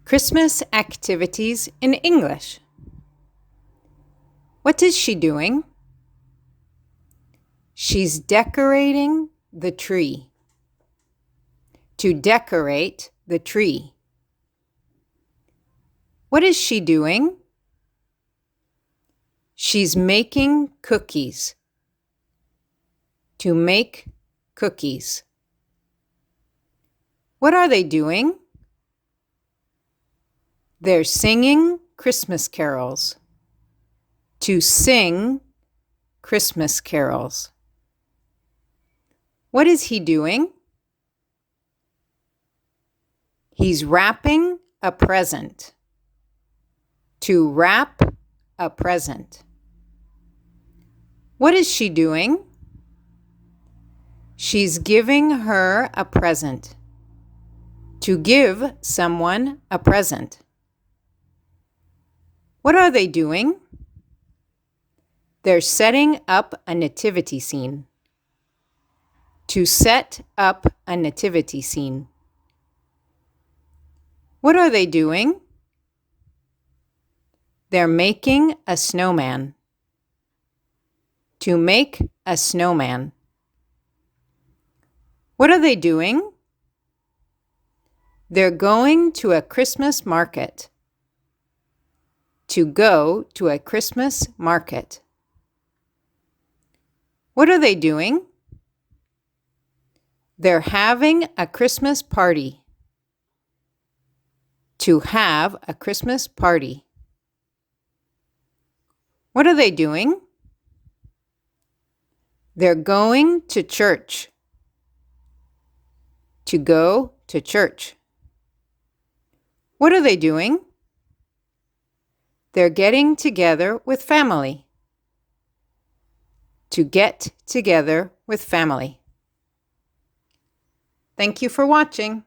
Christmas activities in English. What is she doing? She's decorating the tree. To decorate the tree. What is she doing? She's making cookies. To make cookies. What are they doing? They're singing Christmas carols. To sing Christmas carols. What is he doing? He's wrapping a present. To wrap a present. What is she doing? She's giving her a present. To give someone a present. What are they doing? They're setting up a nativity scene. To set up a nativity scene. What are they doing? They're making a snowman. To make a snowman. What are they doing? They're going to a Christmas market. To go to a Christmas market. What are they doing? They're having a Christmas party. To have a Christmas party. What are they doing? They're going to church. To go to church. What are they doing? They're getting together with family. To get together with family. Thank you for watching.